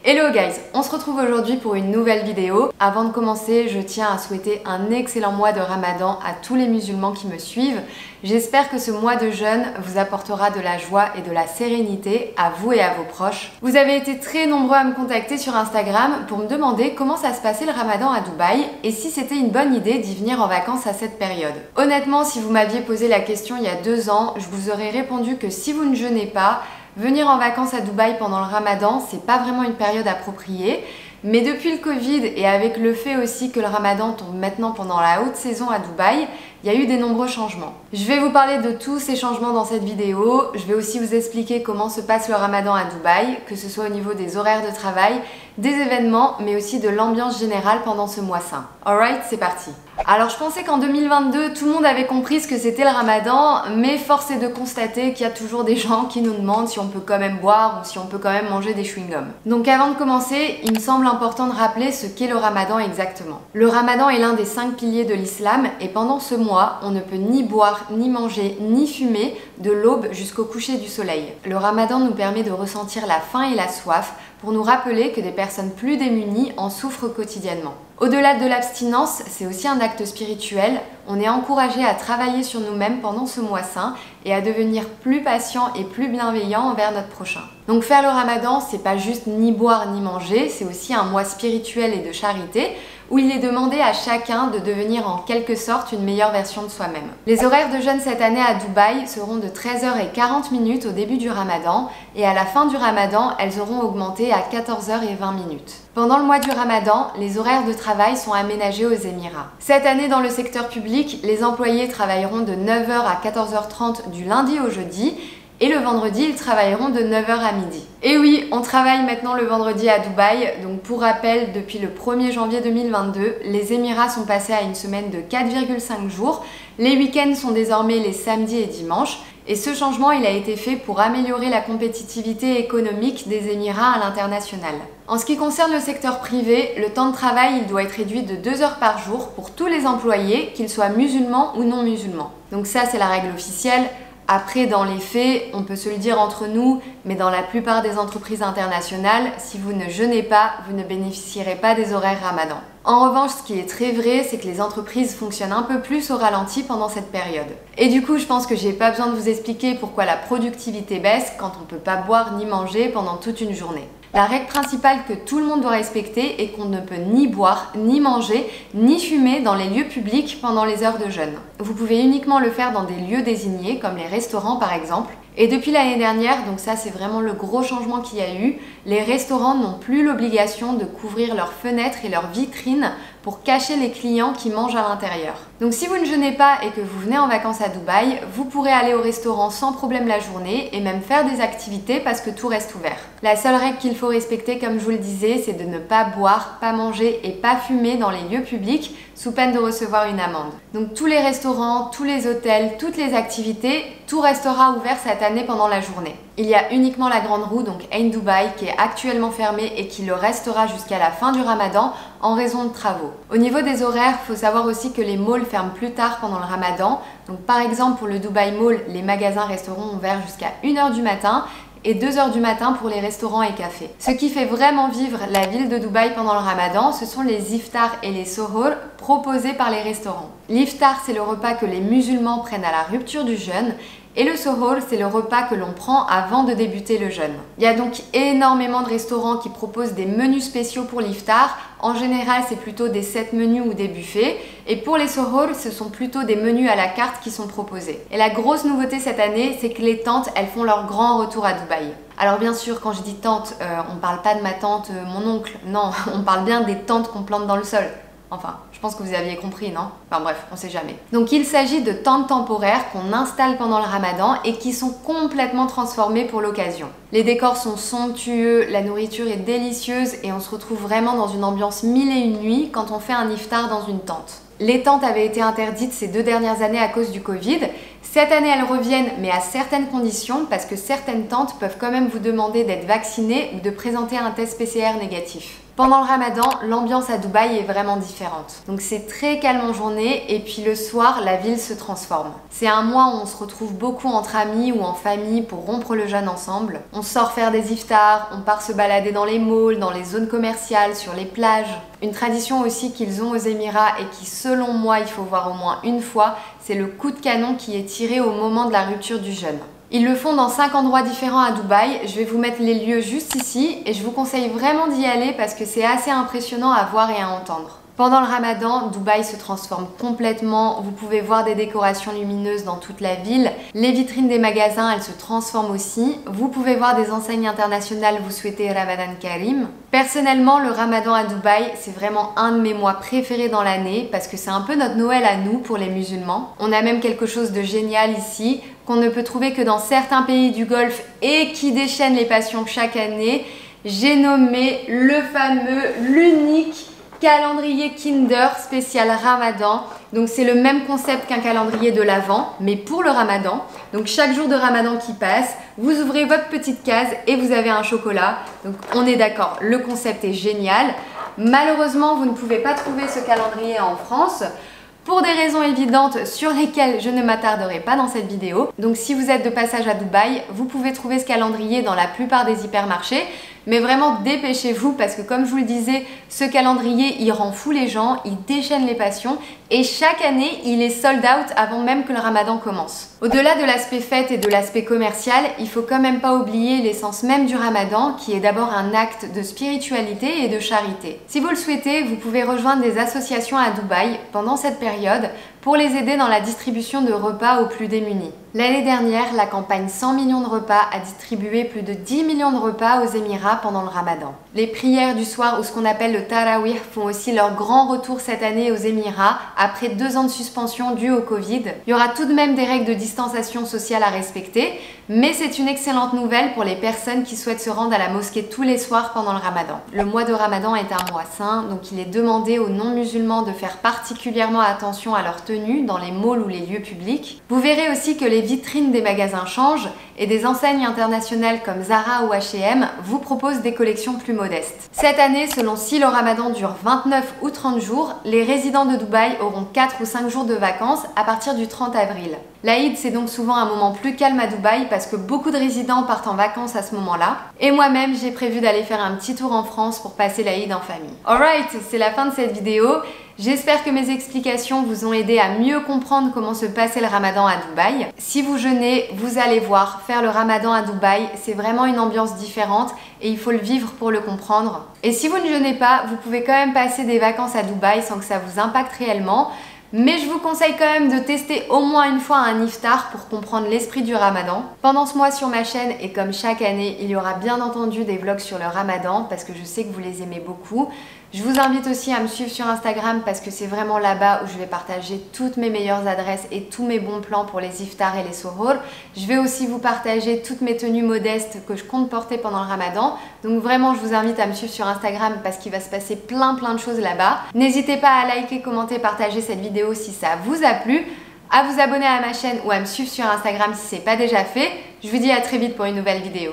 Hello guys, on se retrouve aujourd'hui pour une nouvelle vidéo. Avant de commencer, je tiens à souhaiter un excellent mois de Ramadan à tous les musulmans qui me suivent. J'espère que ce mois de jeûne vous apportera de la joie et de la sérénité à vous et à vos proches. Vous avez été très nombreux à me contacter sur Instagram pour me demander comment ça se passait le Ramadan à Dubaï et si c'était une bonne idée d'y venir en vacances à cette période. Honnêtement, si vous m'aviez posé la question il y a 2 ans, je vous aurais répondu que si vous ne jeûnez pas, venir en vacances à Dubaï pendant le Ramadan, c'est pas vraiment une période appropriée. Mais depuis le Covid et avec le fait aussi que le Ramadan tombe maintenant pendant la haute saison à Dubaï, il y a eu des nombreux changements. Je vais vous parler de tous ces changements dans cette vidéo. Je vais aussi vous expliquer comment se passe le Ramadan à Dubaï, que ce soit au niveau des horaires de travail, des événements, mais aussi de l'ambiance générale pendant ce mois saint. Alright, c'est parti. Alors je pensais qu'en 2022, tout le monde avait compris ce que c'était le Ramadan, mais force est de constater qu'il y a toujours des gens qui nous demandent si on peut quand même boire ou si on peut quand même manger des chewing-gums. Donc avant de commencer, il me semble important de rappeler ce qu'est le Ramadan exactement. Le Ramadan est l'un des 5 piliers de l'islam et pendant ce mois, on ne peut ni boire, ni manger, ni fumer de l'aube jusqu'au coucher du soleil. Le Ramadan nous permet de ressentir la faim et la soif pour nous rappeler que des personnes plus démunies en souffrent quotidiennement. Au-delà de l'abstinence, c'est aussi un acte spirituel. On est encouragé à travailler sur nous-mêmes pendant ce mois saint et à devenir plus patient et plus bienveillant envers notre prochain. Donc faire le Ramadan, c'est pas juste ni boire ni manger, c'est aussi un mois spirituel et de charité où il est demandé à chacun de devenir en quelque sorte une meilleure version de soi-même. Les horaires de jeûne cette année à Dubaï seront de 13h40 au début du Ramadan et à la fin du Ramadan, elles auront augmenté à 14h20. Pendant le mois du Ramadan, les horaires de travail sont aménagés aux Émirats. Cette année, dans le secteur public, les employés travailleront de 9h à 14h30 du lundi au jeudi et le vendredi, ils travailleront de 9h à midi. Et oui, on travaille maintenant le vendredi à Dubaï. Donc pour rappel, depuis le 1er janvier 2022, les Émirats sont passés à une semaine de 4,5 jours. Les week-ends sont désormais les samedis et dimanches. Et ce changement, il a été fait pour améliorer la compétitivité économique des Émirats à l'international. En ce qui concerne le secteur privé, le temps de travail, il doit être réduit de 2 heures par jour pour tous les employés, qu'ils soient musulmans ou non musulmans. Donc ça, c'est la règle officielle. Après, dans les faits, on peut se le dire entre nous, mais dans la plupart des entreprises internationales, si vous ne jeûnez pas, vous ne bénéficierez pas des horaires Ramadan. En revanche, ce qui est très vrai, c'est que les entreprises fonctionnent un peu plus au ralenti pendant cette période. Et du coup, je pense que j'ai pas besoin de vous expliquer pourquoi la productivité baisse quand on peut pas boire ni manger pendant toute une journée. La règle principale que tout le monde doit respecter est qu'on ne peut ni boire, ni manger, ni fumer dans les lieux publics pendant les heures de jeûne. Vous pouvez uniquement le faire dans des lieux désignés, comme les restaurants par exemple. Et depuis l'année dernière, donc ça c'est vraiment le gros changement qu'il y a eu, les restaurants n'ont plus l'obligation de couvrir leurs fenêtres et leurs vitrines pour cacher les clients qui mangent à l'intérieur. Donc si vous ne jeûnez pas et que vous venez en vacances à Dubaï, vous pourrez aller au restaurant sans problème la journée et même faire des activités parce que tout reste ouvert. La seule règle qu'il faut respecter, comme je vous le disais, c'est de ne pas boire, pas manger et pas fumer dans les lieux publics sous peine de recevoir une amende. Donc tous les restaurants, tous les hôtels, toutes les activités, tout restera ouvert cette année pendant la journée. Il y a uniquement la grande roue, donc Ain Dubaï, qui est actuellement fermée et qui le restera jusqu'à la fin du Ramadan en raison de travaux. Au niveau des horaires, il faut savoir aussi que les malls ferment plus tard pendant le Ramadan. Donc par exemple pour le Dubaï Mall, les magasins resteront ouverts jusqu'à 1h du matin et 2h du matin pour les restaurants et cafés. Ce qui fait vraiment vivre la ville de Dubaï pendant le Ramadan, ce sont les iftars et les sohur proposés par les restaurants. L'iftar, c'est le repas que les musulmans prennent à la rupture du jeûne et le sohur, c'est le repas que l'on prend avant de débuter le jeûne. Il y a donc énormément de restaurants qui proposent des menus spéciaux pour l'iftar. En général, c'est plutôt des set menus ou des buffets. Et pour les sohur, ce sont plutôt des menus à la carte qui sont proposés. Et la grosse nouveauté cette année, c'est que les tentes, elles font leur grand retour à Dubaï. Alors bien sûr, quand je dis tente, on parle pas de ma tante, mon oncle. Non, on parle bien des tentes qu'on plante dans le sol. Enfin, je pense que vous aviez compris, non? Enfin bref, on sait jamais. Donc il s'agit de tentes temporaires qu'on installe pendant le Ramadan et qui sont complètement transformées pour l'occasion. Les décors sont somptueux, la nourriture est délicieuse et on se retrouve vraiment dans une ambiance 1001 nuits quand on fait un iftar dans une tente. Les tentes avaient été interdites ces 2 dernières années à cause du Covid. Cette année, elles reviennent, mais à certaines conditions, parce que certaines tentes peuvent quand même vous demander d'être vacciné ou de présenter un test PCR négatif. Pendant le Ramadan, l'ambiance à Dubaï est vraiment différente. Donc c'est très calme en journée et puis le soir, la ville se transforme. C'est un mois où on se retrouve beaucoup entre amis ou en famille pour rompre le jeûne ensemble. On sort faire des iftars, on part se balader dans les malls, dans les zones commerciales, sur les plages. Une tradition aussi qu'ils ont aux Émirats et qui selon moi il faut voir au moins une fois, c'est le coup de canon qui est tiré au moment de la rupture du jeûne. Ils le font dans 5 endroits différents à Dubaï. Je vais vous mettre les lieux juste ici et je vous conseille vraiment d'y aller parce que c'est assez impressionnant à voir et à entendre. Pendant le Ramadan, Dubaï se transforme complètement. Vous pouvez voir des décorations lumineuses dans toute la ville. Les vitrines des magasins, elles se transforment aussi. Vous pouvez voir des enseignes internationales vous souhaiter Ramadan Karim. Personnellement, le Ramadan à Dubaï, c'est vraiment un de mes mois préférés dans l'année parce que c'est un peu notre Noël à nous pour les musulmans. On a même quelque chose de génial ici qu'on ne peut trouver que dans certains pays du Golfe et qui déchaîne les passions chaque année. J'ai nommé le fameux, l'unique calendrier Kinder spécial Ramadan. Donc c'est le même concept qu'un calendrier de l'Avent, mais pour le Ramadan. Donc chaque jour de Ramadan qui passe, vous ouvrez votre petite case et vous avez un chocolat. Donc on est d'accord, le concept est génial. Malheureusement, vous ne pouvez pas trouver ce calendrier en France, pour des raisons évidentes sur lesquelles je ne m'attarderai pas dans cette vidéo. Donc si vous êtes de passage à Dubaï, vous pouvez trouver ce calendrier dans la plupart des hypermarchés. Mais vraiment dépêchez-vous parce que comme je vous le disais, ce calendrier il rend fou les gens, il déchaîne les passions et chaque année il est sold out avant même que le Ramadan commence. Au-delà de l'aspect fête et de l'aspect commercial, il faut quand même pas oublier l'essence même du Ramadan qui est d'abord un acte de spiritualité et de charité. Si vous le souhaitez, vous pouvez rejoindre des associations à Dubaï pendant cette période pour les aider dans la distribution de repas aux plus démunis. L'année dernière, la campagne 100 millions de repas a distribué plus de 10 millions de repas aux Émirats pendant le Ramadan. Les prières du soir ou ce qu'on appelle le Tarawih font aussi leur grand retour cette année aux Émirats après 2 ans de suspension due au Covid. Il y aura tout de même des règles de distanciation sociale à respecter, mais c'est une excellente nouvelle pour les personnes qui souhaitent se rendre à la mosquée tous les soirs pendant le Ramadan. Le mois de Ramadan est un mois saint, donc il est demandé aux non-musulmans de faire particulièrement attention à leur tenue dans les malls ou les lieux publics. Vous verrez aussi que les vitrines des magasins changent et des enseignes internationales comme Zara ou H&M vous proposent des collections plus modestes. Cette année, selon si le Ramadan dure 29 ou 30 jours, les résidents de Dubaï auront 4 ou 5 jours de vacances à partir du 30 avril. L'Aïd, c'est donc souvent un moment plus calme à Dubaï parce que beaucoup de résidents partent en vacances à ce moment-là. Et moi-même, j'ai prévu d'aller faire un petit tour en France pour passer l'Aïd en famille. Alright, c'est la fin de cette vidéo. J'espère que mes explications vous ont aidé à mieux comprendre comment se passait le Ramadan à Dubaï. Si vous jeûnez, vous allez voir, faire le Ramadan à Dubaï, c'est vraiment une ambiance différente et il faut le vivre pour le comprendre. Et si vous ne jeûnez pas, vous pouvez quand même passer des vacances à Dubaï sans que ça vous impacte réellement. Mais je vous conseille quand même de tester au moins une fois un iftar pour comprendre l'esprit du Ramadan. Pendant ce mois sur ma chaîne et comme chaque année, il y aura bien entendu des vlogs sur le Ramadan parce que je sais que vous les aimez beaucoup. Je vous invite aussi à me suivre sur Instagram parce que c'est vraiment là-bas où je vais partager toutes mes meilleures adresses et tous mes bons plans pour les iftars et les suhour. Je vais aussi vous partager toutes mes tenues modestes que je compte porter pendant le Ramadan. Donc vraiment, je vous invite à me suivre sur Instagram parce qu'il va se passer plein de choses là-bas. N'hésitez pas à liker, commenter, partager cette vidéo si ça vous a plu, à vous abonner à ma chaîne ou à me suivre sur Instagram si ce n'est pas déjà fait. Je vous dis à très vite pour une nouvelle vidéo.